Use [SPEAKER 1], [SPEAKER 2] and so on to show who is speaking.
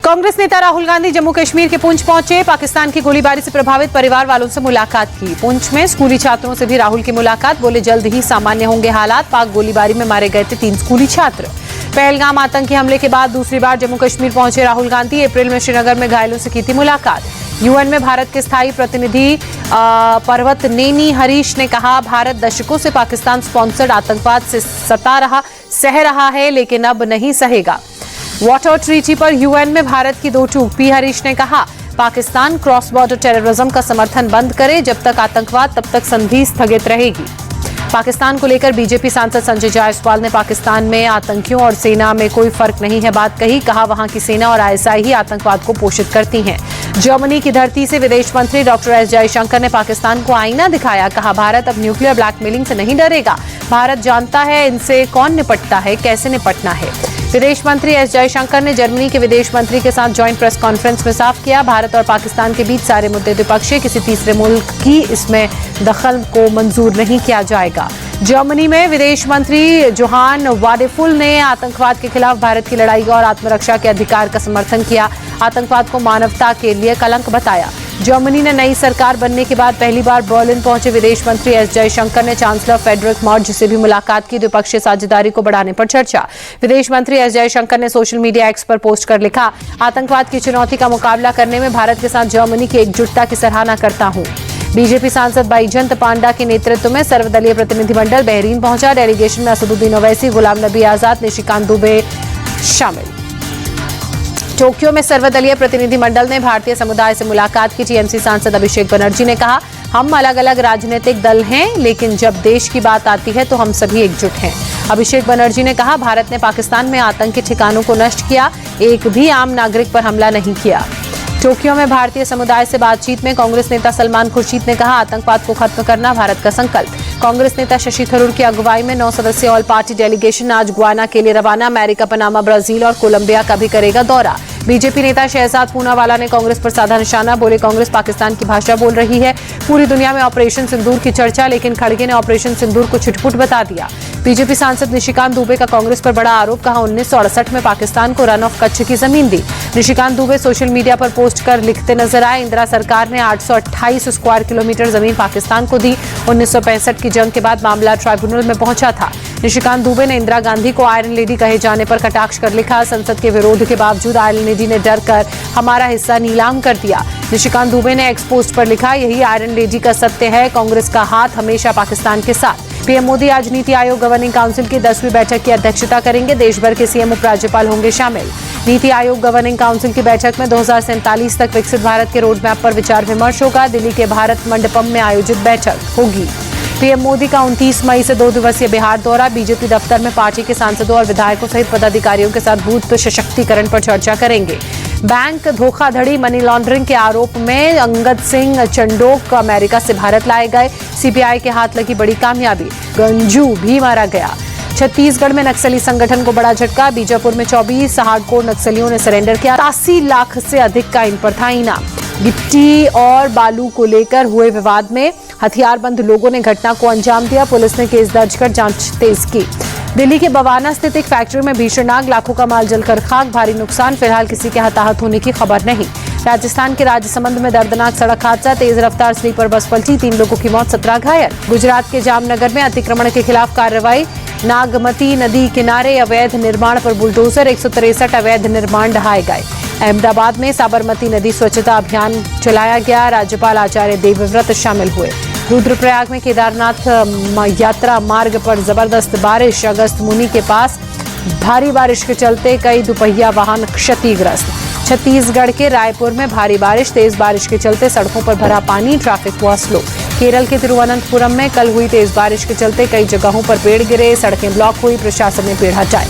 [SPEAKER 1] कांग्रेस नेता राहुल गांधी जम्मू कश्मीर के पुंछ पहुंचे। पाकिस्तान की गोलीबारी से प्रभावित परिवार वालों से मुलाकात की। पुंछ में स्कूली छात्रों से भी राहुल की मुलाकात। बोले जल्द ही सामान्य होंगे हालात। पाक गोलीबारी में मारे गए थे 3 स्कूली छात्र। पहलगाम आतंकी हमले के बाद दूसरी बार जम्मू कश्मीर पहुंचे राहुल गांधी। अप्रैल में श्रीनगर में घायलों से की थी मुलाकात। यूएन में भारत के स्थायी प्रतिनिधि पर्वत नेनी हरीश ने कहा, भारत दशकों से पाकिस्तान स्पॉन्सर्ड आतंकवाद से सह रहा है, लेकिन अब नहीं सहेगा। वाटर ट्रीटी पर यूएन में भारत की 2 टूक। पी हरीश ने कहा, पाकिस्तान क्रॉस बॉर्डर टेररिज्म का समर्थन बंद करे। जब तक आतंकवाद तब तक संधि स्थगित रहेगी। पाकिस्तान को लेकर बीजेपी सांसद संजय जायसवाल ने पाकिस्तान में आतंकियों और सेना में कोई फर्क नहीं है बात कही। कहा, वहां की सेना और आईएसआई ही आतंकवाद को पोषित करती हैं। जर्मनी की धरती से विदेश मंत्री डॉक्टर एस जयशंकर ने पाकिस्तान को आईना दिखाया। कहा, भारत अब न्यूक्लियर ब्लैकमेलिंग से नहीं डरेगा। भारत जानता है इनसे कौन निपटता है, कैसे निपटना है। विदेश मंत्री एस जयशंकर ने जर्मनी के विदेश मंत्री के साथ ज्वाइंट प्रेस कॉन्फ्रेंस में साफ किया, भारत और पाकिस्तान के बीच सारे मुद्दे द्विपक्षीय, किसी तीसरे मुल्क की इसमें दखल को मंजूर नहीं किया जाएगा। जर्मनी में विदेश मंत्री जोहान वाडेफुल ने आतंकवाद के खिलाफ भारत की लड़ाई और आत्मरक्षा के अधिकार का समर्थन किया। आतंकवाद को मानवता के लिए कलंक बताया। जर्मनी ने नई सरकार बनने के बाद पहली बार बर्लिन पहुंचे विदेश मंत्री एस जयशंकर ने चांसलर फेडरिक मर्ज से भी मुलाकात की। द्विपक्षीय साझेदारी को बढ़ाने पर चर्चा। विदेश मंत्री एस जयशंकर ने सोशल मीडिया एक्स पर पोस्ट कर लिखा, आतंकवाद की चुनौती का मुकाबला करने में भारत के साथ जर्मनी की एकजुटता की सराहना करता हूं। बीजेपी सांसद बैजंत पांडा के नेतृत्व में सर्वदलीय प्रतिनिधिमंडल बहरीन पहुंचा। डेलीगेशन में असदुद्दीन ओवैसी, गुलाम नबी आजाद, निशिकांत दुबे शामिल। टोक्यो में सर्वदलीय प्रतिनिधिमंडल ने भारतीय समुदाय से मुलाकात की। टीएमसी सांसद अभिषेक बनर्जी ने कहा, हम अलग अलग राजनीतिक दल हैं, लेकिन जब देश की बात आती है तो हम सभी एकजुट हैं। अभिषेक बनर्जी ने कहा, भारत ने पाकिस्तान में आतंकी ठिकानों को नष्ट किया, एक भी आम नागरिक पर हमला नहीं किया। टोक्यो में भारतीय समुदाय से बातचीत में कांग्रेस नेता सलमान खुर्शीद ने कहा, आतंकवाद को खत्म करना भारत का संकल्प। कांग्रेस नेता शशि थरूर की अगुवाई में 9 सदस्यीय ऑल पार्टी डेलीगेशन आज गुयाना के लिए रवाना। अमेरिका, पनामा, ब्राजील और कोलंबिया का भी करेगा दौरा। बीजेपी नेता शहजाद पूनावाला ने कांग्रेस पर साधा निशाना। बोले, कांग्रेस पाकिस्तान की भाषा बोल रही है। पूरी दुनिया में ऑपरेशन सिंदूर की चर्चा, लेकिन खड़गे ने ऑपरेशन सिंदूर को छिटपुट बता दिया। बीजेपी सांसद निशिकांत दुबे का कांग्रेस पर बड़ा आरोप। कहा, 1968 में पाकिस्तान को रन ऑफ कच्छ की जमीन दी। निशिकांत दुबे सोशल मीडिया पर पोस्ट कर लिखते नजर आए, इंदिरा सरकार ने 828 स्क्वायर किलोमीटर जमीन पाकिस्तान को दी। 1965 की जंग के बाद मामला ट्राइब्यूनल में पहुंचा था। निशिकांत दुबे ने इंदिरा गांधी को आयरन लेडी कहे जाने पर कटाक्ष कर लिखा, संसद के विरोध के बावजूद आयरन लेडी ने डर कर हमारा हिस्सा नीलाम कर दिया। निशिकांत दुबे ने एक्स पोस्ट पर लिखा, यही आयरन लेडी का सत्य है, कांग्रेस का हाथ हमेशा पाकिस्तान के साथ। पीएम मोदी आज नीति आयोग गवर्निंग काउंसिल की 10वीं बैठक की अध्यक्षता करेंगे। देश भर के सीएम उपराज्यपाल होंगे शामिल। नीति आयोग गवर्निंग काउंसिल की बैठक में 2047 तक विकसित भारत के रोड मैप पर विचार विमर्श होगा। दिल्ली के भारत मंडपम में आयोजित बैठक होगी। पीएम मोदी का 29 मई से 2 दिवसीय बिहार दौरा। बीजेपी दफ्तर में पार्टी के सांसदों और विधायकों सहित पदाधिकारियों के साथ बूथ सशक्तिकरण पर चर्चा करेंगे। बैंक धोखाधड़ी मनी लॉन्ड्रिंग के आरोप में अंगद सिंह चंडोक अमेरिका से भारत लाए गए। सीबीआई के हाथ लगी बड़ी कामयाबी, गंजू भी मारा गया। छत्तीसगढ़ में नक्सली संगठन को बड़ा झटका। बीजापुर में 24 हार्डकोर नक्सलियों ने सरेंडर किया। 80 लाख से अधिक का इन पर था इनाम। गिट्टी और बालू को लेकर हुए विवाद में हथियारबंद लोगों ने घटना को अंजाम दिया। पुलिस ने केस दर्ज कर जांच तेज की। दिल्ली के बवाना स्थित एक फैक्ट्री में भीषण आग, लाखों का माल जलकर खाक, भारी नुकसान। फिलहाल किसी के हताहत होने की खबर नहीं। राजस्थान के राजसमंद में दर्दनाक सड़क हादसा, तेज रफ्तार स्लीपर बस पलटी, 3 लोगों की मौत, 17 घायल। गुजरात के जामनगर में अतिक्रमण के खिलाफ कार्रवाई। नागमती नदी किनारे अवैध निर्माण पर बुलडोजर, 163 अवैध निर्माण ढहाए गए। अहमदाबाद में साबरमती नदी स्वच्छता अभियान चलाया गया। राज्यपाल आचार्य देवव्रत शामिल हुए। रुद्रप्रयाग में केदारनाथ यात्रा मार्ग पर जबरदस्त बारिश। अगस्त मुनि के पास भारी बारिश के चलते कई दुपहिया वाहन क्षतिग्रस्त। छत्तीसगढ़ के रायपुर में भारी बारिश, तेज बारिश के चलते सड़कों पर भरा पानी, ट्रैफिक हुआ स्लो। केरल के तिरुवनंतपुरम में कल हुई तेज बारिश के चलते कई जगहों पर पेड़ गिरे, सड़कें ब्लॉक हुई, प्रशासन ने पेड़ हटाए।